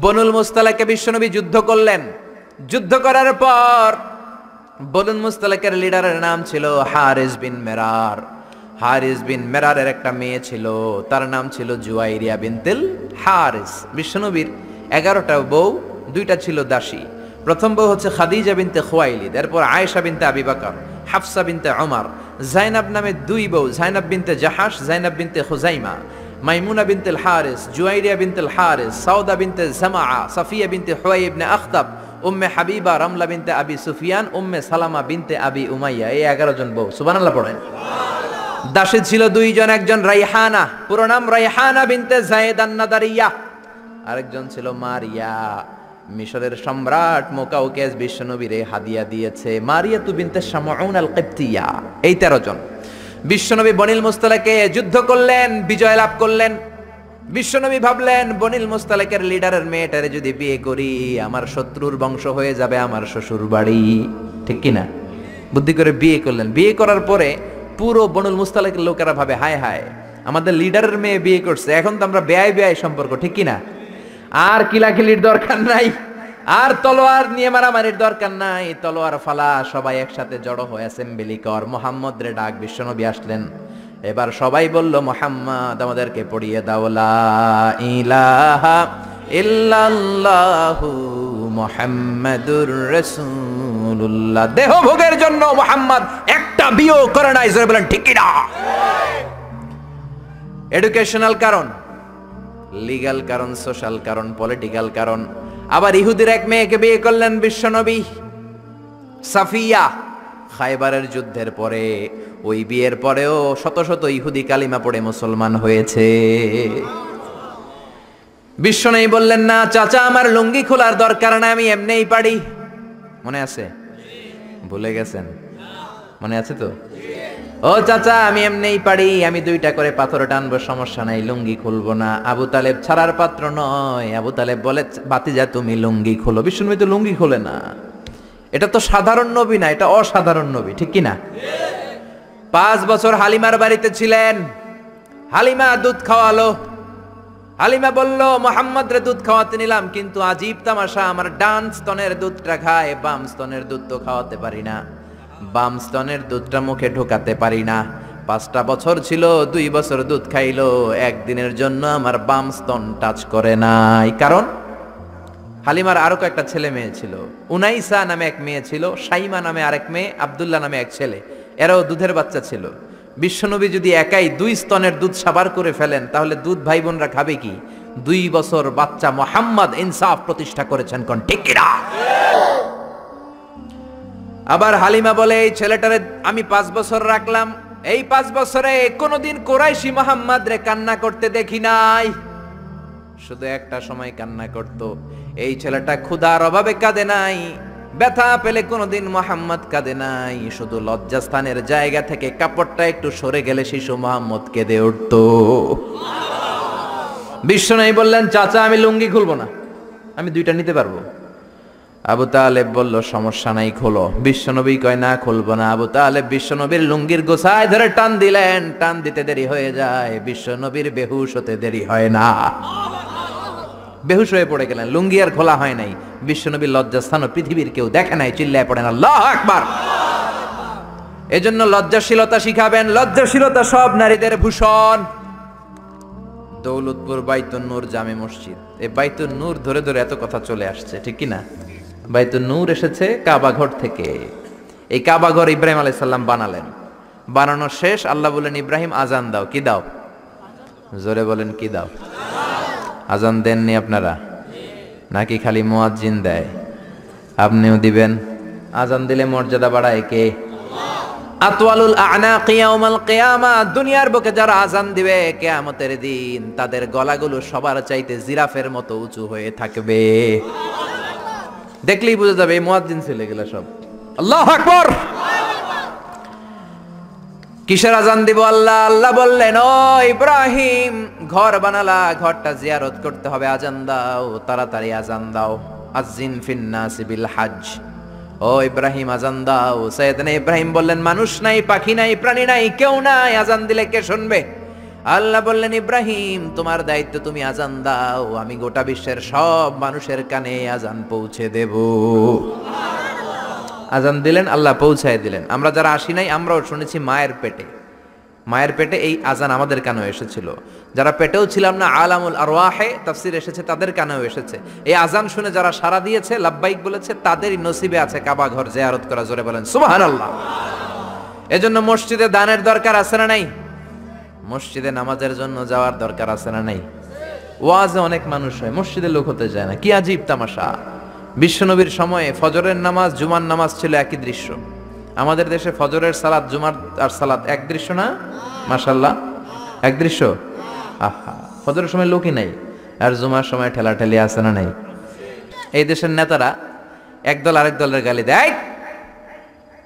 বনুল মুস্তালাকে বিশ্বনবী যুদ্ধ করলেন। যুদ্ধ করার পর বনুল মুস্তালাকের লিডারের নাম ছিল হারিস বিন মেরার। হারিস বিন মেরারের একটা মেয়ে ছিল, তার নাম ছিল জুয়াইরিয়া বিনতুল হারিস। বিশ্বনবীর 11টা বউ, 2টা ছিল দাসী। প্রথম বউ হচ্ছে খাদিজা বিনতে খুয়াইলিদ, এরপর আয়েশা বিনতে আবি বকর, হাফসা বিনতে ওমর, জাইনাব নামে 2 বউ, জাইনাব বিনতে জাহাশ, জাইনাব বিনতে খুজাইমা, মাইমুনা বিনতুল হারিস, জুয়াইরিয়া বিনতুল হারিস, সাউদা বিনতে জামাআ, সাফিয়া বিনতে হুয়াই ইবনে আখতাব, উম্মে হাবিবা, রামলা বিনতে আবি সুফিয়ান, উম্মে সালামা বিনতে আবি উমাইয়া। এই 11 জন বউ। সুবহানাল্লাহ পড়েন। দাসী ছিল 2 জন, একজন রাইহানা, পুরো নাম রাইহানা বিনতে যায়েদ আন-নাদারিয়া, আরেকজন ছিল মারিয়া। মিশরের সম্রাট মুকাউকেস বিশ্বনবীরে হাদিয়া দিয়েছে মারিয়া বিনতে শামউন আল-কিবতিয়া। এই 13 জন। বিশ্বনবী বনিল মুস্তালাকে যুদ্ধ করলেন, বিজয় লাভ করলেন। বিশ্বনবী ভাবলেন বনিল মুস্তালাকের লিডারের মেয়েটারে যদি বিয়ে করি আমার শত্রুর বংশ হয়ে যাবে আমার শ্বশুর বাড়ি, ঠিক কিনা? বুদ্ধি করে বিয়ে করলেন। বিয়ে করার পরে পুরো বনুল মুস্তালাকের লোকেরা ভাবে হায় হায় আমাদের লিডারের মেয়ে বিয়ে করছে, এখন তো আমরা বেয়াই বেয়াই সম্পর্ক, ঠিক কিনা? আর কিলাকিলির দরকার নাই, আর তলোয়ার নিয়ে মারামারির দরকার নাই, তলোয়ার ফালা, সবাই একসাথে জড়ো হয়ে অ্যাসেম্বলি কর। মুহাম্মদ রে ডাক। বিশ্বনবী আসলেন। এবার সবাই বলল মুহাম্মদ আমাদেরকে পড়িয়ে দাও লা ইলাহা ইল্লাল্লাহু মুহাম্মাদুর রাসূলুল্লাহ। দেহ ভোগের জন্য মুহাম্মদ একটা বিয়ে করে নাই, জোরে বলেন ঠিক কিনা? এডুকেশনাল কারণ, লিগ্যাল কারণ, সোশ্যাল কারণ, পলিটিক্যাল কারণ। আবার ইহুদির এক মেয়েকে বিয়ে করলেন বিশ্বনবী, সাফিয়া। খায়বারের যুদ্ধের পরে ওই বিয়ের পরেও শত শত ইহুদি কালিমা পড়ে মুসলমান হয়েছে। বিশ্বনবী বললেন না চাচা আমার লুঙ্গি খোলার দরকার না, আমি এমনিই পারি। মনে আছে? ভুলে গেছেন? মনে আছে তো? ও চাচা আমি এমনিই পারি, আমি 2টা করে পাথর টানবো, সমস্যা নাই, লুঙ্গি খুলবো না। আবু তালেব ছাড়ার পাত্র নয়। আবু তালেব বলে ভাতিজা তুমি লুঙ্গি খোলো। বিশ্বনবী তো লুঙ্গি খোলে না। এটা তো সাধারণ নবী না, এটা অসাধারণ নবী, ঠিক কিনা? 5 বছর হালিমার বাড়িতে ছিলেন। হালিমা দুধ খাওয়ালো। হালিমা বলল মুহাম্মদ রে দুধ খাওয়াতে নিলাম, কিন্তু আজীব তামাশা, আমার ডান স্তনের দুধটা খায়, বাম স্তনের দুধ তো খাওয়াতে পারি না, বাম স্তনের দুধটা মুখে ঢোকাতে পারি না। 5টা বছর ছিল, 2 বছর দুধ খাইলো, একদিনের জন্য আমার বাম স্তন টাচ করে নাই। কারণ হালিমার আরো কয়েকটা ছেলে মেয়ে ছিল। উনাইসা নামে এক মেয়ে ছিল, শাইমা নামে আরেক মেয়ে, আব্দুল্লাহ নামে এক ছেলে, এরাও দুধের বাচ্চা ছিল। বিশ্বনবী যদি একাই 2 স্তনের দুধ সাবার করে ফেলেন তাহলে দুধ ভাই বোনরা খাবে কি? 2 বছর বাচ্চা মুহাম্মদ ইনসাফ প্রতিষ্ঠা করেছেন, কোন ঠিক কিনা? আবার হালিমা বলে এই ছেলেটারে আমি 5 বছর রাখলাম, এই 5 বছরে কোনোদিন কুরাইশি মুহাম্মদ রে কান্না করতে দেখি নাই, শুধু একটা সময় কান্না করত। এই ছেলেটা ক্ষুধার অভাবে কাঁদে নাই, ব্যথা পেলে কোনোদিন মুহাম্মদ কাঁদে নাই, শুধু লজ্জাস্থানের জায়গা থেকে কাপড়টা একটু সরে গেলে শিশু মুহাম্মদ কেঁদে উঠত। বিশ্বনবী বললেন চাচা আমি লুঙ্গি খুলবো না, আমি 2টা নিতে পারবো। আবু তালেব বলল সমস্যা নাই খোলো। বিশ্বনবী কয় না খুলবো না। আবু তালেব বিশ্বনবীর লুঙ্গির গোছায় ধরে টান দিলেন, টান দিতে দেরি হয়ে যায়, বিশ্বনবীর বেহুশ হতে দেরি হয় না, বেহুশ হয়ে পড়ে গেলেন। লুঙ্গি আর খোলা হয় নাই। বিশ্বনবীর লজ্জাস্থান পৃথিবীর কেউ দেখে নাই, চিল্লায় পড়েন আল্লাহু আকবার। এজন্য লজ্জাশীলতা শিখাবেন। লজ্জাশীলতা সব নারীদের ভূষণ। দৌলতপুর বাইতুন নূর জামে মসজিদ, এই বাইতুন নূর ধরে ধরে এত কথা চলে আসছে, ঠিক কিনা? বাইতুন নূর এসেছে কাবা ঘর থেকে। এই কাবা ঘর ইব্রাহিম আলাইহিস সালাম বানালেন। বানানো শেষ, আল্লাহ বলেন ইব্রাহিম আজান দাও। কি দাও? জোরে বলেন কি দাও? আজান দেননি আপনারা নাকি খালি মুয়াজ্জিন দেয়? আপনিও দিবেন। আজান দিলে মর্যাদা বাড়ায় কে? আতওয়ালুল আ'নাকি ইয়াউমাল কিয়ামা। দুনিয়ার বুকে যারা আজান দিবে কিয়ামতের দিন তাদের গলাগুলো সবার চাইতে জিরাফের মতো উঁচু হয়ে থাকবে। দেখলেই বোঝা যাবে এই মুয়াজ্জিন ছেলে গেলা সব। আল্লাহু আকবার। কিসের আজান দিব? আল্লাহ আল্লাহ বললেন ও ইব্রাহিম ঘর বানালা, ঘরটা জিয়ারত করতে হবে, আজান দাও, তাড়াতাড়ি আজান দাও। আযিন ফিন নাসি বিল হজ। ও ইব্রাহিম আজান দাও। সাইয়েদনা ইব্রাহিম বললেন মানুষ নাই, পাখি নাই, প্রাণী নাই, কেউ নাই, আজান দিলে কে শুনবে? আল্লাহ বললেন, ইব্রাহিম তোমার দায়িত্ব, তুমি আজান দাও, আমি গোটা বিশ্বের সব মানুষের কানে আজান পৌঁছে দেব। আজান দিলেন, আল্লাহ পৌঁছায় দিলেন। আমরা যারা আসি নাই, আমরাও শুনেছি মায়ের পেটে। মায়ের পেটে এই আজান আমাদের কানেও এসেছিল। যারা পেটেও ছিলাম না, আলামুল আরওয়াহে তাফসীর এসেছে, তাদের কানেও এসেছে। এই আজান শুনে যারা সাড়া দিয়েছে, লাব্বাইক বলেছে, তাদেরই নসিবে আছে কাবা ঘর জিয়ারত করা। জোরে বলেন সুবহানাল্লাহ। এজন্য মসজিদে দানের দরকার আছে না নাই? মসজিদে নামাজের জন্য যাওয়ার দরকার আছে না নাই? ওয়াজে অনেক মানুষ হয়, মসজিদে লোক হতে যায় না। কি আজীব তামাশা! বিশ্বনবীর সময়ে ফজরের নামাজ, জুমার নামাজ ছিল একই দৃশ্য। আমাদের দেশে ফজরের সালাত, জুমার আর সালাত এক দৃশ্য না? মাশাআল্লাহ, এক দৃশ্য। আহা, ফজরের সময় লোকই নাই, আর জুমার সময় ঠেলাঠেলি আছে না নাই? এই দেশের নেতারা একদল আরেক দলের গালি দেয়,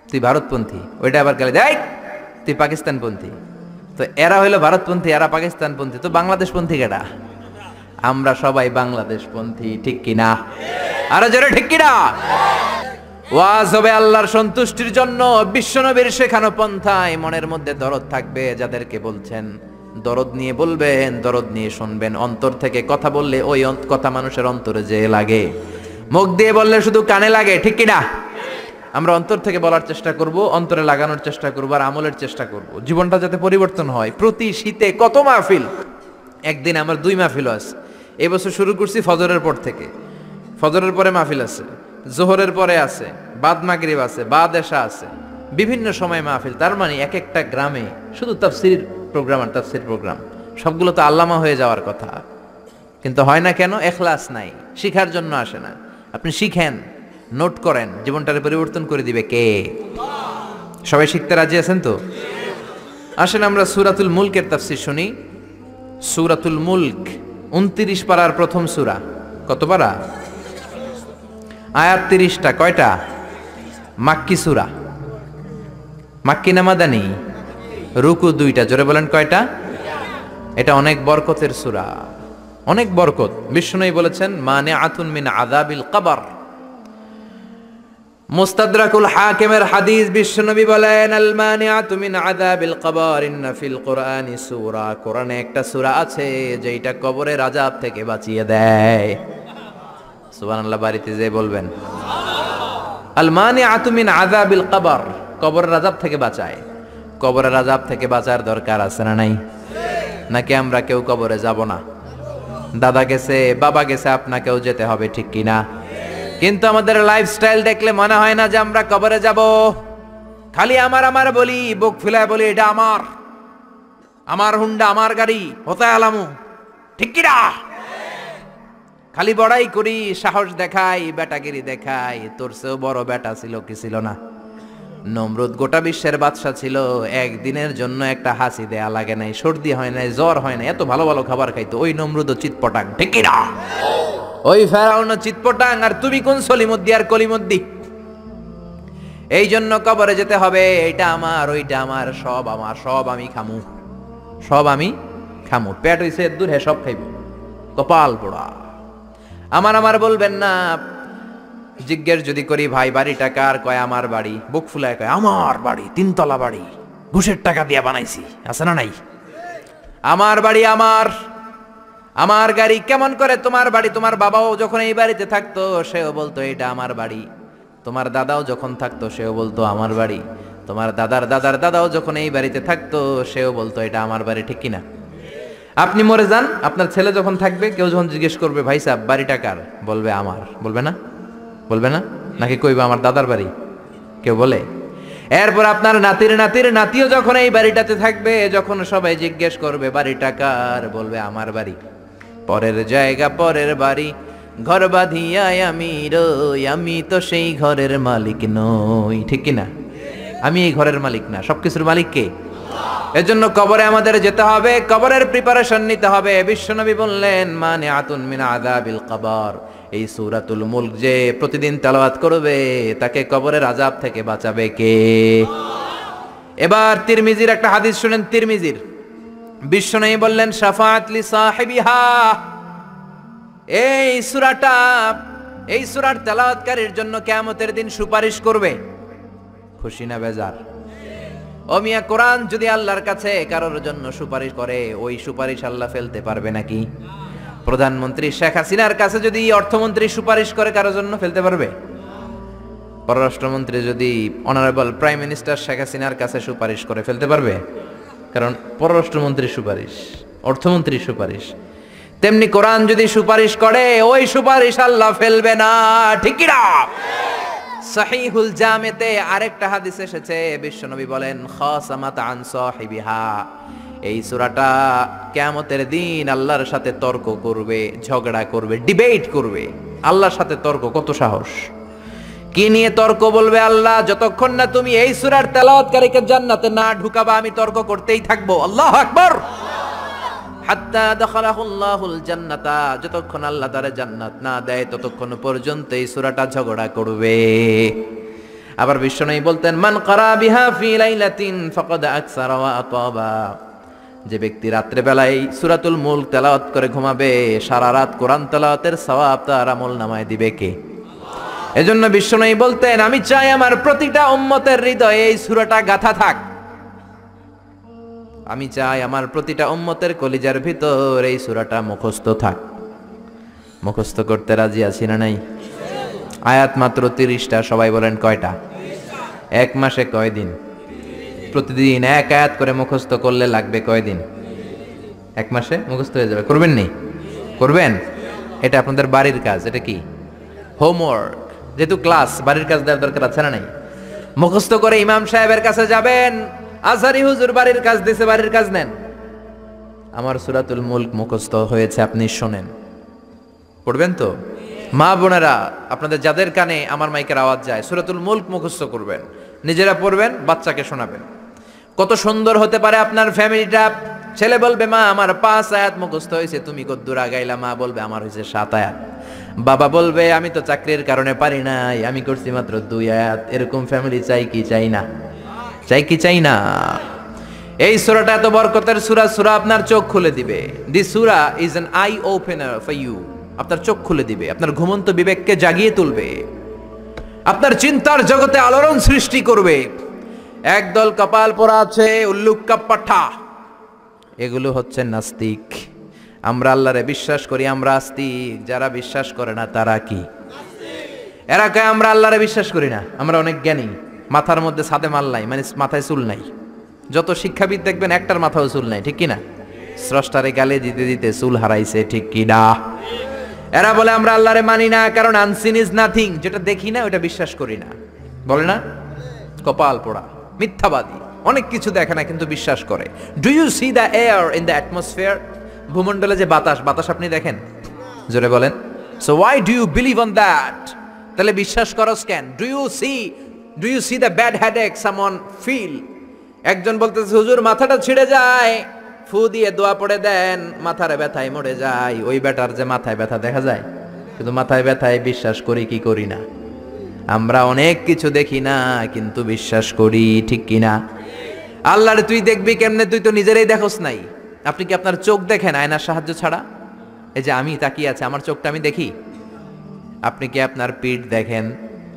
তুই ভারতপন্থী, ওইটা আবার গালি দেয়, তুই পাকিস্তানপন্থী। তো এরা হইলো ভারতপন্থী, এরা পাকিস্তানপন্থী, তো বাংলাদেশপন্থী কেডা? আমরা সবাই বাংলাদেশপন্থী, ঠিক কিনা? আরো জোরে ঠিক কিনা? ওয়াজ হবে আল্লাহর সন্তুষ্টির জন্য, বিশ্বনবীর শেখানো পন্থায়। মনের মধ্যে দরদ থাকবে, যাদেরকে বলছেন দরদ নিয়ে বলবেন, দরদ নিয়ে শুনবেন। অন্তর থেকে কথা বললে ওই কথা মানুষের অন্তরে যে লাগে, মুখ দিয়ে বললে শুধু কানে লাগে, ঠিক কিনা? আমরা অন্তর থেকে বলার চেষ্টা করব, অন্তরে লাগানোর চেষ্টা করব, আর আমলের চেষ্টা করব, জীবনটা যাতে পরিবর্তন হয়। প্রতি শীতে কত মাহফিল, একদিন আমার 2 মাহফিল আছে। এবছর শুরু করছি ফজরের পর থেকে। ফজরের পরে মাহফিল আছে, জোহরের পরে আছে, বাদ মাগরিব আছে, বাদ এশা আছে, বিভিন্ন সময় মাহফিল। তার মানে এক একটা গ্রামে শুধু তাফসীর প্রোগ্রাম আর তাফসীর প্রোগ্রাম। সবগুলো তো আল্লামা হয়ে যাওয়ার কথা, কিন্তু হয় না কেন? ইখলাস নাই, শিখার জন্য আসে না। আপনি শিখেন, নোট করেন, জীবনটারে পরিবর্তন করে দিবে কে? সবাই শিখতে রাজি আছেন তো? আসেন আমরা সূরাতুল মুলকের তাফসীর শুনি। সূরাতুল মুলক 29 পারার প্রথম সূরা। কত পারা? আয়াত 30টা। কয়টা? মাক্কি সূরা। মাক্কি না মাদানী? রুকু 2টা। জোরে বলেন কয়টা? এটা অনেক বরকতের সূরা, অনেক বরকত। বিষ্ণুই বলেছেন, মানিআতুন মিন আযাবিল কবর। মুস্তাদরাকুল হাকিমের হাদিস, বিশ্বনবী বলেন, আল মানিআতু মিন আযাবিল কবর ইন্না ফিল কুরআনি সূরা। কোরআনে একটা সূরা আছে যেটা কবরের আযাব থেকে বাঁচিয়ে দেয়। সুবহানাল্লাহ, বাড়িতে যে বলবেন আল মানিআতু মিন আযাবিল কবর, কবরের আযাব থেকে বাঁচায়। কবরের আযাব থেকে বাঁচার দরকার আছে না নাই? নাকি আমরা কেউ কবরে যাব না? দাদা গেছে, বাবা গেছে, আপনাকেও যেতে হবে, ঠিক কিনা? কিন্তু আমাদের লাইফস্টাইল দেখলে মনে হয় না যে আমরা কবরে যাব। খালি আমার আমার বলি, বুক ফুলায় বলি, এটা আমার, আমার হুন্ডা, আমার গাড়ি, হতে আলামু, ঠিক কিনা? খালি বড়াই করি, সাহস দেখাই, বেটাগিরি দেখাই। তোর চেয়েও বড় বেটা ছিল কি ছিল না? নমরুদ গোটা বিশ্বের বাদশা ছিল, একদিনের জন্য একটা হাসি দেয়া লাগে নাই, সর্দি হয় নাই, জ্বর হয় নাই, এত ভালো ভালো খাবার খাইতো। ওই নমরুদও চিৎপটাং, ঠিক কিনা? ওই ফেরাউনও চিৎপটাং, আর তুমি কোন সলিমুদ্দি আর কলিমুদ্দি? এই জন্য কবরে যেতে হবে। এইটা আমার, ওইটা আমার, সব আমার, সব আমি খামু, সব আমি খামু। পেট হইছে দূর, হে সব খাইব। কপাল পোড়া। আমার আমার বলবেন না। জিজ্ঞেস যদি করি, ভাই বাড়িটা কার? কয় আমার বাড়ি। বুক ফুলায় কয়, আমার বাড়ি 3 তলা বাড়ি, ঘুষের টাকা দিয়া বানাইছি, আছে না নাই? আমার বাড়ি আমার, আমার গাড়ি। কেমন করে তোমার বাড়ি? তোমার বাবাও যখন এই বাড়িতে থাকতো সেও বলতো এটা আমার বাড়ি। তোমার দাদাও যখন থাকতো সেও বলতো আমার বাড়ি। তোমার দাদার দাদার দাদাও যখন এই বাড়িতে থাকতো সেও বলতো এটা আমার বাড়ি, ঠিক কিনা? আপনি মরে যান, আপনার ছেলে যখন থাকবে, কেউ যখন জিজ্ঞেস করবে, ভাই সাহেব বাড়িটা কার? বলবে আমার। বলবে না? বলবে না? নাকি কইবে আমার দাদার বাড়ি? কেউ বলে? এরপর আপনার নাতির নাতির নাতিও যখন এই বাড়িটাতে থাকবে, যখন সবাই জিজ্ঞেস করবে বাড়িটা কার, বলবে আমার বাড়ি। পরের জায়গা, পরের বাড়ি, ঘর বাঁধিয়াই আমি রই, আমি তো সেই ঘরের মালিক নই, ঠিক কিনা? আমি এই ঘরের মালিক না, সবকিছুর মালিক কে? এজন্য কবরে আমাদের যেতে হবে, কবরের প্রিপারেশন নিতে হবে। বিশ্বনবী বললেন, মানিআতুন মিন আযাবিল কবর। এই সূরাতুল মুলক যে প্রতিদিন তেলাওয়াত করবে, তাকে কবরের আযাব থেকে বাঁচাবে কে? এবার তিরমিজির একটা হাদিস শুনেন। তিরমিজির বিশ্বনবী বললেন, শাফাআত লি সাহিবিহা। এই সূরাটা, এই সূরার তেলাওয়াতকারীর জন্য কিয়ামতের দিন সুপারিশ করবে। খুশি না বেজার? ও মিয়া, কোরআন যদি আল্লাহর কাছে কারোর জন্য সুপারিশ করে, ওই সুপারিশ আল্লাহ ফেলতে পারবে নাকি? প্রধানমন্ত্রী শেখ হাসিনার কাছে যদি অর্থমন্ত্রী সুপারিশ করে কারোর জন্য ফেলতে পারবে? পররাষ্ট্রমন্ত্রী যদি অনারেবল প্রাইম মিনিস্টার শেখ হাসিনার কাছে সুপারিশ করে ফেলতে পারবে? কারণ পররাষ্ট্রমন্ত্রীর সুপারিশ, অর্থমন্ত্রীর সুপারিশ। তেমনি কোরআন যদি সুপারিশ করে, ওই সুপারিশ আল্লাহ ফেলবে না, ঠিক কি না? সহিহুল জামেতে আরেকটা হাদিস এসেছে, বিশ্বনবী বলেন, খাসামাত আন সাহিবিহা, এই সূরাটা কিয়ামতের দিন আল্লাহর সাথে তর্ক করবে, ঝগড়া করবে, ডিবেট করবে। আল্লাহর সাথে তর্ক, কত সাহস! কি নিয়ে তর্ক বলবে আল্লাহ? যতক্ষণ না তুমি এই সূরার তেলাওয়াতকারীকে জান্নাতে না ঢুকাবা, আমি তর্ক করতেই থাকবো। আল্লাহু আকবার। হাত্তা দাখালাহুল্লাহুল জান্নাতা, যতক্ষণ আল্লাহ তারে জান্নাত না দেয় ততক্ষণ পর্যন্ত এই সূরাটা ঝগড়া করবে। আবার বিশ্বনবী বলতেন, মান ক্বারা বিহা ফি লাইলাতিন ফাকাদ আকসারা ওয়া আতাবা, যে ব্যক্তি রাত্রে বেলায় সূরাতুল মুলক তেলাওয়াত করে ঘুমাবে, সারা রাত কোরআন তেলাওয়াতের সওয়াব তার আমলনামায় দিবে কে? এজন্য বিশ্বনবী বলতেন, আমি চাই আমার প্রতিটা উম্মতের হৃদয়ে এই সূরাটা গাঁথা থাক। আমি চাই আমার প্রতিটা উম্মতের কলিজার ভিতর এই সূরাটা মুখস্থ থাক। মুখস্থ করতে রাজি আছি না নাই? আয়াত মাত্র 30টা, সবাই বলেন কয়টা? এক মাসে কয় দিন? প্রতিদিন এক আয়াত করে মুখস্থ করলে লাগবে কয় দিন? এক মাসে মুখস্থ হয়ে যাবে। করবেন নি? করবেন? এটা আপনাদের বাড়ির কাজ। এটা কি? হোমওয়ার্ক। যেহেতু ক্লাস, বাড়ির কাজ দেওয়ার দরকার আছে না নাই? মুখস্থ করে ইমাম সাহেবের কাছে যাবেন, আজহারি হুজুর বাড়ির কাজ দিয়েছে, বাড়ির কাজ নেন। আমার সূরাতুল মুলক মুখস্থ হয়েছে, আপনি শোনেন। পড়বেন তো? মা বোনেরা, আপনাদের যাদের কানে আমার মাইকের আওয়াজ যায়, সূরাতুল মুলক মুখস্থ করবেন, নিজেরা পড়বেন, বাচ্চাকে শোনাবেন। কত সুন্দর হতে পারে আপনার ফ্যামিলিটা। ছেলে বলবে, মা আমার 5 আয়াত মুখস্থ হয়েছে, তুমি কদ্দুর আগাইলা? মা বলবে, আমার হয়েছে 7 আয়াত। বাবা বলবে, আমি তো চাকরির কারণে পারি নাই, আমি করছি মাত্র 2 আয়াত। এরকম ফ্যামিলি চাই কি চাই না? চাই কি চাই না? এই সূরাটা এত বরকতের সূরা, সূরা আপনার চোখ খুলে দিবে। This surah is an eye opener for you. আপনার চোখ খুলে দিবে, আপনার ঘুমন্ত বিবেককে জাগিয়ে তুলবে, আপনার চিন্তার জগতে আলোড়ন সৃষ্টি করবে। একদল কপাল পোড়া আছে, উল্লুক্কা পাঠা, এগুলো হচ্ছে নাস্তিক। আমরা আল্লাহরে বিশ্বাস করি, আমরা আস্তিক। যারা বিশ্বাস করে না তারা কি? এরা কয় আমরা আল্লাহরে বিশ্বাস করি না, আমরা অনেক জ্ঞানী, মাথার মধ্যে সাদে মাল নাই, মানে মাথায় চুল নাই। যত শিক্ষাবিদ দেখবেন একটার মাথাও চুল নাই, ঠিক কিনা? স্রষ্টারে গালে দিতে দিতে চুল হারাইছে, ঠিক কিনা? এরা বলে আমরা আল্লাহরে মানি না, কারণ আনসিন ইজ নাথিং, যেটা দেখি না ওটা বিশ্বাস করি না, বলে না? কপাল পোড়া, মিথ্যাবাদী, অনেক কিছু দেখে না কিন্তু বিশ্বাস করে। Do you see the air in the atmosphere? ভূমণ্ডলে যে বাতাস, বাতাস আপনি দেখেন? জোরে বলেন। So why do you believe on that? তাহলে বিশ্বাস করস কেন? Do you see the bad headache someone feel? একজন বলতেছে, হুজুর মাথাটা ছিঁড়ে যায়, ফু দিয়ে দোয়া পড়ে দেন, মাথার ব্যথায় মরে যায়। ওই বেটার যে মাথায় ব্যথা দেখা যায়, কিন্তু মাথায় ব্যথায় বিশ্বাস করি কি করি না? আমরা অনেক কিছু দেখি না কিন্তু বিশ্বাস করি, ঠিক কিনা? আল্লাহরে তুই দেখবি কেমনে? তুই তো নিজেরাই দেখোস নাই। আপনি কি আপনার চোখ দেখেন আয়নার সাহায্য ছাড়া? এই যে আমি তাকিয়ে আছি, আমার চোখটা আমি দেখি? আপনি কি আপনার পিঠ দেখেন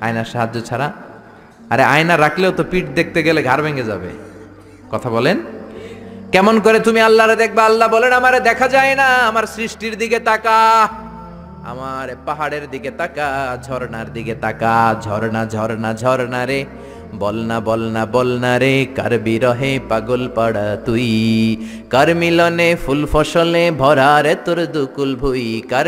আয়নার সাহায্য ছাড়া? আরে আয়না রাখলেও তো পিঠ দেখতে গেলে ঘাড় ভেঙে যাবে। কথা বলেন। কেমন করে তুমি আল্লাহরে দেখবা? আল্লাহ বলেন, আমারে দেখা যায় না, আমার সৃষ্টির দিকে তাকা, আমার পাহাড়ের দিকে তাকা, ঝর্ণার দিকে তাকা। ঝর্ণা ঝর্ণা ঝর্ণা রে, বলনা বলনা বলনা রে, কার বিরহে পাগল পাড়া তুই, কার মিলনে ফুল ফসলে ভরা রে তোর দুকুল ভুই, কার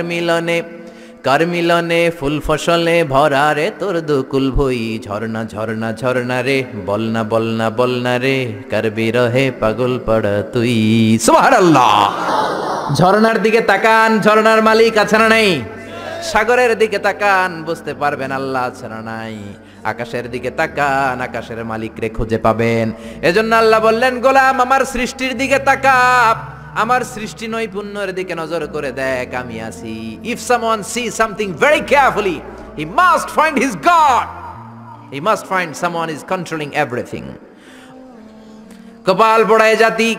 মিলনে ফুল ফসলে ভরা রে তোর দুকুল ভুই। ঝর্ণা ঝর্ণা ঝর্ণা রে, বলনা বলনা বলনা রে, কার বিরহে পাগল পাড়া তুই। সুবহানাল্লাহ। ঝর্ণার দিকে তাকান, ঝর্ণার মালিক আছে না নাই? সাগরের দিকে তাকান, বুঝতে পারবেন আল্লাহ আছে না নাই। আকাশের দিকে তাকান, আকাশের মালিকরে খুঁজে পাবেন। এজন্য আল্লাহ বললেন, গোলাম আমার সৃষ্টির দিকে তাকা, আমার সৃষ্টি নৈপুণ্যের দিকে নজর করে দেখ, আমি আছি। If someone sees something very carefully, he must find his God, he must find someone is controlling everything. কপাল পোড়ায় জাতি,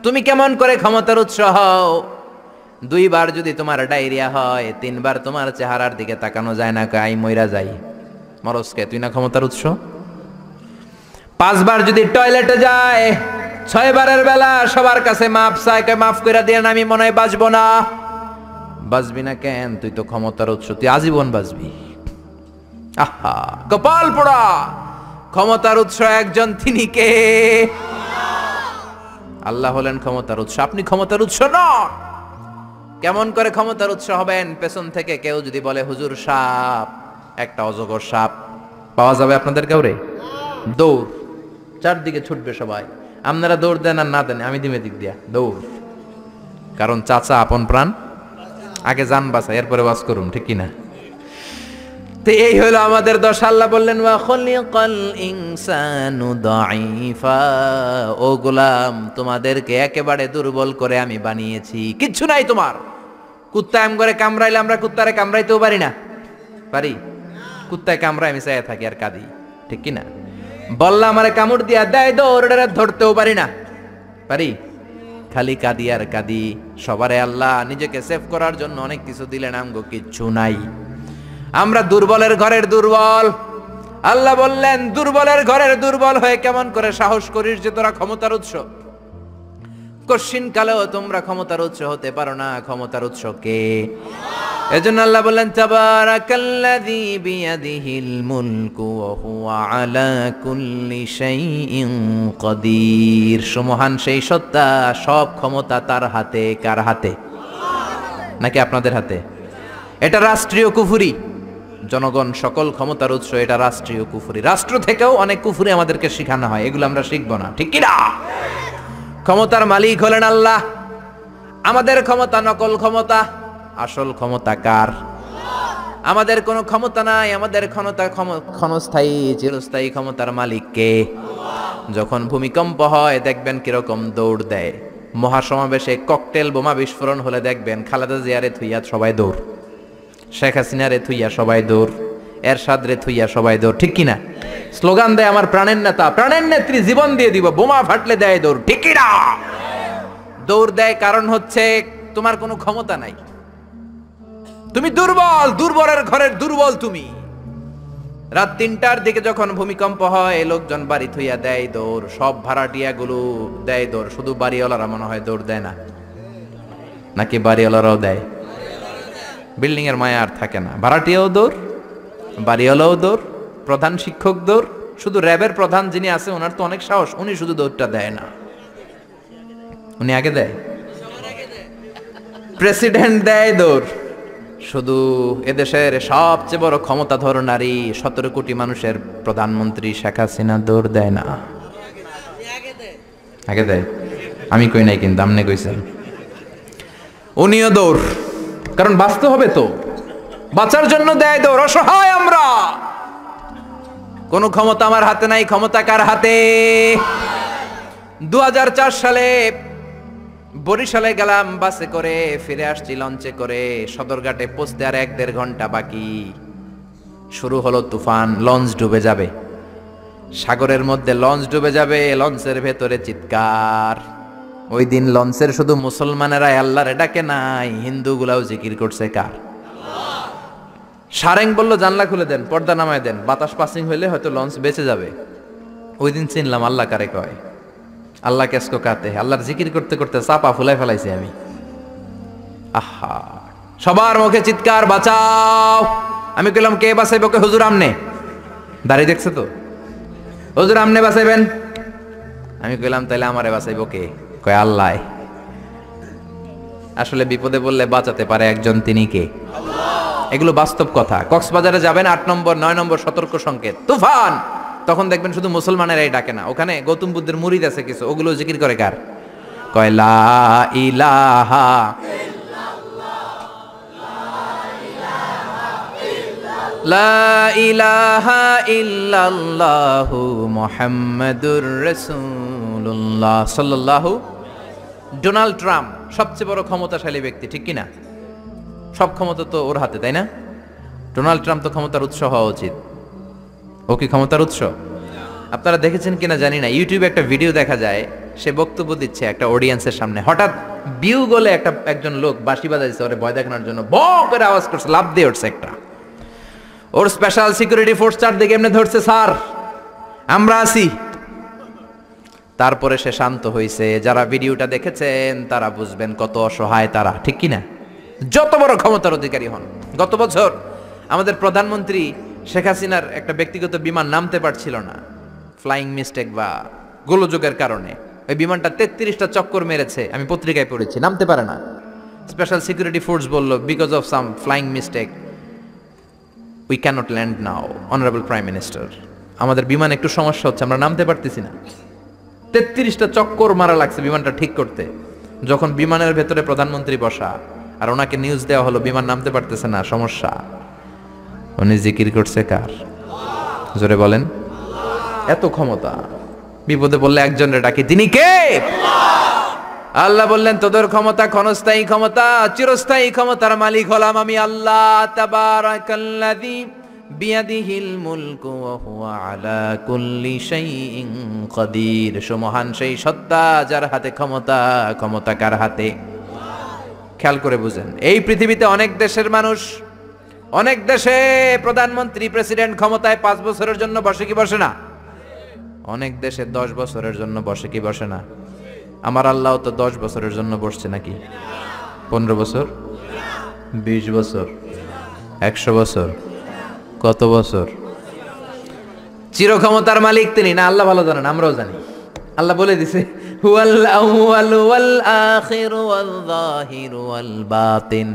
তুমি কেমন করে ক্ষমতার উৎস হও? 2 বার যদি তোমার ডায়রিয়া হয়, 3 বার তোমার চেহারার দিকে তাকানো যায় না, কাই মইরা যাই। মরসকে তুই না ক্ষমতার উৎস? 5 বার যদি টয়লেটে যায়, 6 বারের বেলা সবার কাছে মাপ চায়, মাফ করে দিয়ে আমি মনে হয় বাঁচবো না। বাঁচবি না কেন? তুই তো ক্ষমতার উৎস, তুই আজীবন বাঁচবি। আহা, কপাল পোড়া। ক্ষমতার উৎস একজন, তিনি কে? আল্লাহ হলেন ক্ষমতার উৎস, আপনি ক্ষমতার উৎস নন। কেমন করে ক্ষমতার উৎস হবেন? পেছন থেকে কেউ যদি বলে হুজুর সাপ, একটা অজগর সাপ পাওয়া যাবে আপনাদের কাউরে? দৌড়, চারদিকে ছুটবে সবাই। আপনারা দৌড় দেন আর না দেন, আমি দিমে দিক দিয়া দৌড়। কারণ চাচা আপন প্রাণ, আগে জান বাঁচা, এরপরে বাস করুন, ঠিক কিনা? তো এই হলো আমাদের দশা। আল্লাহ বললেন ওয়া খলিকাল ইনসানু দাঈফা, ও গোলাম তোমাদেরকে একেবারে দুর্বল করে আমি বানিয়েছি, কিচ্ছু নাই তোমার। কুত্তা এম করে কামড়াইলে আমরা কুত্তারে কামড়াইতেও পারি না, পারি? কুত্তায় কামড়ায় আমি চাইয়া থাকি আর কাঁদি, ঠিক কিনা? বললা আমারে কামড় দিয়া দেয় দৌড়ে ধরতেও পারি না, পারি? খালি কাঁদি আর কাঁদি। সবারে আল্লাহ নিজেকে সেভ করার জন্য অনেক কিছু দিলেন, আমগো কিচ্ছু নাই। আমরা দুর্বলের ঘরের দুর্বল। আল্লাহ বললেন দুর্বলের ঘরের দুর্বল হয়ে কেমন করে সাহস করিস যে তোরা ক্ষমতার উৎস? কশিন কালেও তোমরা ক্ষমতার উৎস হতে পারো না। ক্ষমতার উৎস কে? এজন্য আল্লাহ বললেন তাবারাকাল্লাযী বিয়াদিহিল মুলকু ওয়া হুয়া আলা কুল্লি শাইইন কাদির। সুমহান সেই সত্তা, সব ক্ষমতা তার হাতে। কার হাতে? নাকি আপনাদের হাতে? এটা রাষ্ট্রীয় কুফরি। জনগণ সকল ক্ষমতার উৎস, এটা রাষ্ট্রীয় কুফরি। রাষ্ট্র থেকেও অনেক কুফরি আমাদেরকে শেখানো হয়, এগুলো আমরা শিখবো না, ঠিক কিনা? ক্ষমতার মালিক হলেন আল্লাহ। আমাদের ক্ষমতা নকল ক্ষমতা, আসল ক্ষমতা কার? আমাদের কোনো ক্ষমতা নাই। আমাদের ক্ষণস্থায়ী চিরস্থায়ী ক্ষমতার মালিক কে? যখন ভূমিকম্প হয় দেখবেন কিরকম দৌড় দেয়। মহাসমাবেশে ককটেল বোমা বিস্ফোরণ হলে দেখবেন খালেদা জিয়ারে থুইয়া সবাই দৌড়, শেখ হাসিনারে থুইয়া সবাই দৌড়, এরশাদ রে থুইয়া সবাই দৌড়, ঠিক কিনা? স্লোগান দেয় আমার প্রাণের নেতা, প্রাণের নেত্রী জীবন দিয়ে দিব, বোমা ফাটলে দেয় দৌড়, ঠিক কিনা? দৌড় দেয় কারণ হচ্ছে তোমার কোনো ক্ষমতা নাই, তুমি দুর্বল, দুর্বলের ঘরের দুর্বল তুমি। রাত 3টার দিকে যখন ভূমিকম্প হয় লোকজন বাড়ি থুইয়া দেয় দৌড়, সব ভাড়াটিয়া গুলো দেয় দৌড়, শুধু বাড়িওয়ালারা মনে হয় দৌড় দেয় না, নাকি বাড়িওয়ালারাও দেয়? বিল্ডিং এর মায়া আর থাকে না, ভাড়াটিয়াও দৌড়, বাড়িওয়ালাও দৌড়, প্রধান শিক্ষক দৌড়। শুধু র্যাবের প্রধান যিনি আছে ওনার তো অনেক সাহস, উনি শুধু দৌড়টা দেয় না, উনি আগে দেয়। প্রেসিডেন্ট দেয় দৌড়, শুধু এদেশের সবচেয়ে বড় ক্ষমতাধর নারী 17 কোটি মানুষের প্রধানমন্ত্রী শেখ হাসিনা দৌড় দেয় না, আগে দেয়। আমি কই নাই কিন্তু, আমনে কইছেন। উনিও দৌড়, কারণ বাঁচতে হবে তো, বাঁচার জন্য দেয় দৌড়। অসহায় আমরা, কোন ক্ষমতা আমার হাতে নাই। ক্ষমতা কার হাতে? 2004 সালে বরিশালে গেলাম বাসে করে, ফিরে আসছি লঞ্চে করে। সদরঘাটে পৌঁছতে আর 1-1.5 ঘন্টা বাকি। শুরু হলো তুফান, লঞ্চ ডুবে যাবে। সাগরের মধ্যে লঞ্চ ডুবে যাবে, লঞ্চের ভেতরে চিৎকার। ওই দিন লঞ্চের শুধু মুসলমানেরা আল্লাহরে ডাকে নাই, হিন্দুগুলাও জিকির করছে কার? সারেং বলল জানলা খুলে দেন, পর্দা নামায় দেন, বাতাস পাসিং হইলে হয়তো লঞ্চ বেঁচে যাবে। ওই দিন চিনলাম আল্লাহ কারে কয়। আল্লাহ কেসকো কাতে, আল্লাহর জিকির করতে করতে চাপা ফুলাই ফেলাইছি আমি। আহা, সবার মুখে চিৎকার, বাঁচাও। আমি কইলাম কে বাঁচাইব? কে? হুজুর আমনে। দাঁড়িয়ে দেখছে তো, হুজুর আমনে বাঁচাইবেন। আমি কইলাম তাইলে আমারে বাঁচাইব কে? কয় আল্লাহ। আসলে বিপদে বললে বাঁচাতে পারে একজন, তিনি কে? এগুলো বাস্তব কথা। কক্সবাজারে যাবেন, 8 নম্বর 9 নম্বর সতর্ক সংকেত, তুফান। তখন দেখবেন শুধু মুসলমানেরাই ডাকে না, ওখানে গৌতম বুদ্ধের মুরিদ আছে কিছু, ওগুলো জিকির করে কার? কয় লা ইলাহা লা ইলাহা ইল্লাল্লাহু মুহাম্মাদুর রাসূলুল্লাহ সাল্লাল্লাহু। ডোনাল্ড ট্রাম্প সবচেয়ে বড় ক্ষমতাশালী ব্যক্তি, ঠিক কিনা? সব ক্ষমতা তো ওর হাতে, তাই না? ডোনাল্ড ট্রাম্প তো ক্ষমতার উৎস হওয়া উচিত। ও কি ক্ষমতার উৎস? আপনারা দেখেছেন কিনা জানি না, ইউটিউবে একটা ভিডিও দেখা যায়, সে বক্তব্য দিচ্ছে একটা অডিয়েন্সের সামনে। হঠাৎ বিউ গলে একজন লোক বাঁশি বাজাইছে ওরে ভয় দেখানোর জন্য, ব করে আওয়াজ করছে, লাফ দিয়ে উঠছে একটা। ওর স্পেশাল সিকিউরিটি ফোর্স চারদিকে এমনি ধরছে, স্যার আমরা আছি, তারপরে সে শান্ত হয়েছে। যারা ভিডিওটা দেখেছেন তারা বুঝবেন কত অসহায় তারা, ঠিক কি না? যত বড় ক্ষমতার অধিকারী হন। গত বছর আমাদের প্রধানমন্ত্রী শেখ হাসিনার একটা ব্যক্তিগত বিমান নামতে পারছিল না, ফ্লাইং মিস্টেক বা গোলযোগের কারণে। ওই বিমানটা 33টা চক্কর মেরেছে, আমি পত্রিকায় পড়েছি, নামতে পারে না। স্পেশাল সিকিউরিটি ফোর্স বলল because of some flying mistake we cannot land now honourable prime minister. আমাদের বিমান একটু সমস্যা হচ্ছে, আমরা নামতে পারতেছি না। 33টা চক্কর মারা লাগছে বিমানটা ঠিক করতে। যখন বিমানের ভেতরে প্রধানমন্ত্রী বসা আর ওনাকে নিউজ দেওয়া হলো বিমান নামতে পারতেছে না, সমস্যা, উনি জিকির করছে কার? জোরে বলেন। এত ক্ষমতা, বিপদে বললে একজনের ডাকি, তিনি কে? আল্লাহ বললেন তোদের ক্ষমতা ক্ষণস্থায়ী ক্ষমতা, চিরস্থায়ী ক্ষমতার মালিক হলাম আমি আল্লাহ। তাবারাকাল্লাযী বিয়াদিহিল মুলকু ওয়া হুয়া আলা কুল্লি শাইইন কাদির। সুমহান সেই সত্তা যার হাতে ক্ষমতা, ক্ষমতা কার হাতে? খেয়াল করে বুঝেন, এই পৃথিবীতে অনেক দেশের মানুষ, অনেক দেশে প্রধানমন্ত্রী প্রেসিডেন্ট ক্ষমতায় 5 বছরের জন্য বসে কি বসে না? অনেক দেশে 10 বছরের জন্য বসে কি বসে না? আমার আল্লাহ তো 10 বছরের জন্য বসছে নাকি? 15 বছর, 20 বছর, 100 বছর, কত বছর? চির ক্ষমতার মালিক তিনি না? আল্লাহ ভালো জানেন, আমরাও জানি। আল্লাহ বলে দিছে হুয়াল আউয়ালু ওয়াল আখিরু ওয়াল যাহিরু ওয়াল বাতিন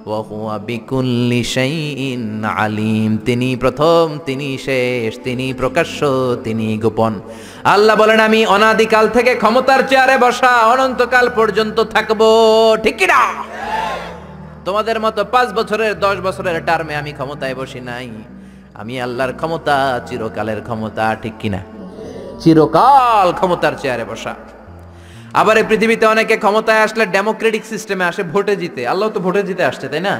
ওয়া হুয়া বিকুল্লি শাইইন আলিম। তিনি প্রথম, তিনি শেষ, তিনি প্রকাশ্য, তিনি গোপন। আল্লাহ বলেন আমি অনাদিকাল থেকে ক্ষমতার চেয়ারে বসা, অনন্তকাল পর্যন্ত থাকবো, ঠিক কি না? তোমাদের মতো 5 বছরের 10 বছরের টার্মে আমি ক্ষমতায় বসি নাই। আমি আল্লাহর ক্ষমতা চিরকালের ক্ষমতা, ঠিক কিনা? চিরকাল ক্ষমতার চেয়ারে বসা। আবার এই পৃথিবীতে অনেকে ক্ষমতায় আসলে ডেমোক্রেটিক সিস্টেমে আসে, ভোটে জিতে। আল্লাহ তো ভোটে জিতে আসছে, তাই না?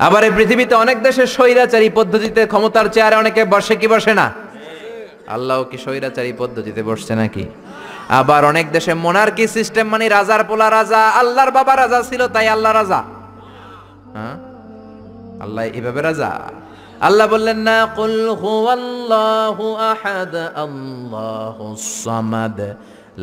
আবার এই পৃথিবীতে অনেক দেশে স্বৈরাচারী পদ্ধতিতে ক্ষমতার চেয়ারে অনেকে বসে কি বসে না? আল্লাহ কি স্বৈরাচারী পদ্ধতিতে বসছে নাকি? আবার অনেক দেশে মোনার্কি সিস্টেম, মানে রাজার পোলা রাজা, আল্লাহর বাবা রাজা ছিল তাই আল্লাহ রাজা। হ্যাঁ, আল্লাহ এভাবে রাজা? আল্লাহ বললেন না, কুল হুয়াল্লাহু আহাদ আল্লাহুস সামাদ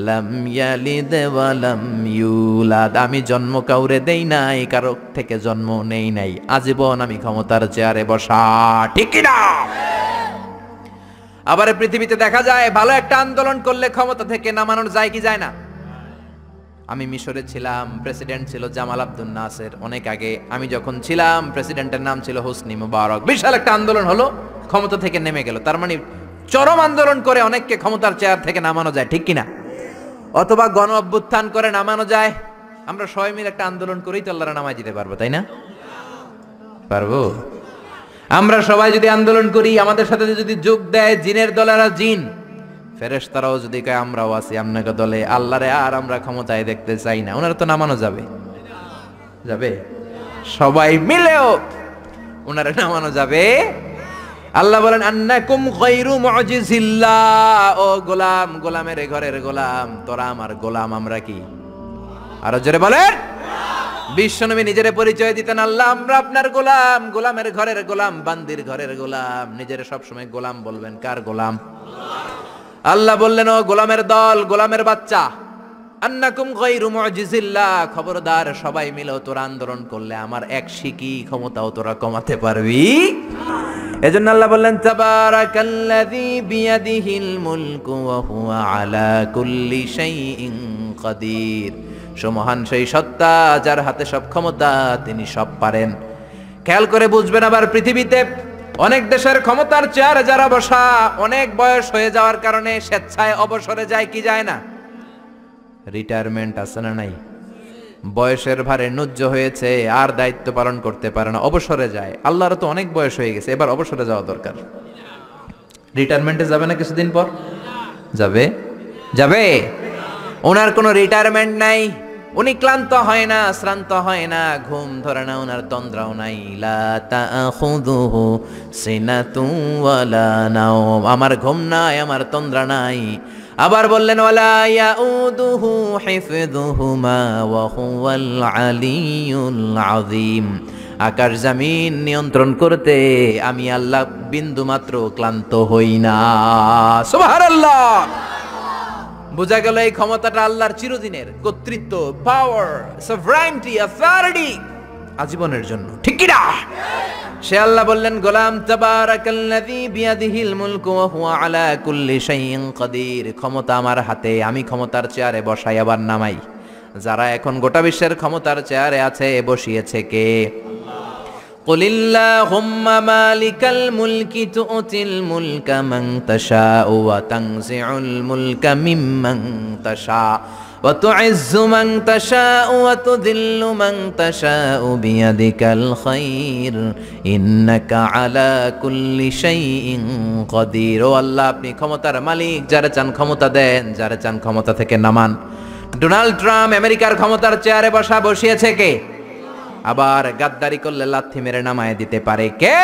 লাম ইয়ালিদ ওয়া লাম ইউলাদ। আমি জন্ম কাউরে দেই নাই, কারো থেকে জন্ম নেই নাই, আজীবন আমি ক্ষমতার চেয়ারে বসা, ঠিক কি না? আবার পৃথিবীতে দেখা যায় ভালো একটা আন্দোলন করলে ক্ষমতা থেকে নামানো যায় কি যায় না? আমি মিশরে ছিলাম, প্রেসিডেন্ট ছিল জামাল আব্দুল নাসের অনেক আগে। আমি যখন ছিলাম প্রেসিডেন্টের নাম ছিল হোসনি মুবারক। বিশাল একটা আন্দোলন হলো, ক্ষমতা থেকে নেমে গেল। তার মানে চরম আন্দোলন করে অনেককে ক্ষমতার চেয়ার থেকে নামানো যায়, ঠিক কিনা? অথবা গণ অভ্যুত্থান করে নামানো যায়। আমরা সবাই মিলে একটা আন্দোলন করেই তো আল্লাহর নামায় দিতে পারবো, তাই না? পারবো? আমরা সবাই যদি আন্দোলন করি, আমাদের সাথে যদি যোগ দেয় জিনের দলেরা জিন, ফেরেশতারাও যদি কয় আমরাও আছি আপনাকে দলে, আল্লাহরে আর আমরা ক্ষমতায় দেখতে চাই না, ওনারা তো নামানো যাবে? যাবে? সবাই মিলেও ওনারা নামানো যাবে? আল্লাহ বলেন আন্নাকুম গায়রু মুজিজিল্লাহ। ও গোলাম, গোলামের ঘরের গোলাম, তোরা আমার গোলাম, আমরা কি? আরো জোরে বলেন। বিশ্বনবী নিজের পরিচয় দিতেন, আল্লাহ আমরা আপনার গোলাম, গোলামের ঘরের গোলাম, বান্দির ঘরের গোলাম। নিজের সবসময় গোলাম বলবেন। কার গোলাম? আল্লাহ বললেন ও গোলামের দল, গোলামের বাচ্চা, আন্নাকুম গায়রু মুজিজিল্লাহ, খবরদার সবাই মিলে তোরা আন্দোলন করলে আমার এক শিকি ক্ষমতাও তোরা কমাতে পারবি? এজন্য আল্লাহ বললেন তাবারাকাল্লাযী বিয়াদিহিল মুলকু ওয়া হুয়া আলা কুল্লি শাইইন কাদির। সুমহান সেই সত্তা যার হাতে সব ক্ষমতা, তিনি সব পারেন। খেয়াল করে বুঝবেন, আবার পৃথিবীতে অনেক দেশের ক্ষমতার চেয়ারে যারা বসা, অনেক বয়স হয়ে যাওয়ার কারণে স্বেচ্ছায় অবসরে যায় কি যায় না? রিটায়ারমেন্ট আছে না নাই? বয়সের ভারে নুজ্জ হয়েছে, আর দায়িত্ব পালন করতে পারে না, অবসরে যায়। আল্লাহর তো অনেক বয়স হয়ে গেছে, এবার অবসরে যাওয়া দরকার। রিটায়ারমেন্টে যাবে না কিছুদিন পর? যাবে? যাবে? ওনার কোনো রিটায়ারমেন্ট নাই, উনি ক্লান্ত হয় না, শ্রান্ত হয় না, ঘুম ধরে না, ওনার তন্দ্রাও নাই। লা তাখুযুহু সিনাতুন ওয়ালা নাওম, আমার ঘুম নাই, আমার তন্দ্রা নাই। আবার বললেন ওয়ালা ইয়াউদুহু হিফযুহুমা ওয়া হুয়াল আলিয়্যুল আযীম। আকাশ জামিন নিয়ন্ত্রণ করতে আমি আল্লাহ বিন্দু মাত্র ক্লান্ত হই না। সুবহানাল্লাহ। বোঝা গেল এই ক্ষমতাটা আল্লাহর চিরদিনের, কর্তৃত্ব, পাওয়ার, সভরেনিটি, অথরিটি আজীবনের জন্য, ঠিক কি না? সে আল্লাহ বললেন, গোলাম তাবারাকাল্লাযী বিয়াদিহিল মুলকু ওয়া হুয়া আলা কুল্লি শাইইন কাদির। ক্ষমতা আমার হাতে, আমি ক্ষমতার চেয়ারে বসাই আবার নামাই। যারা এখন গোটা বিশ্বের ক্ষমতার চেয়ারে আছে, বসিয়েছে কে? কুলিল্লাহুম্মা মালিকাল মুলকি তু'তিল মুলকা মান তাশাউ ওয়া তানজিউল মুলকা মিম্মান তাশা ওয়া তু'ইজ্জু মান তাশাউ ওয়া তুযিল্লু মান তাশাউ বিয়াদিকাল খায়র ইন্নাকা আলা কুল্লি শাইইন কাদির। ও আল্লাহ, আপনি ক্ষমতার মালিক, যারা চান ক্ষমতা দেন, যারা চান ক্ষমতা থেকে নামান। ডোনাল্ড ট্রাম্প আমেরিকার ক্ষমতার চেয়ারে বসিয়েছে কে? আবার গাদ্দারি করলে লাথি মেরে নামায় দিতে পারে কে?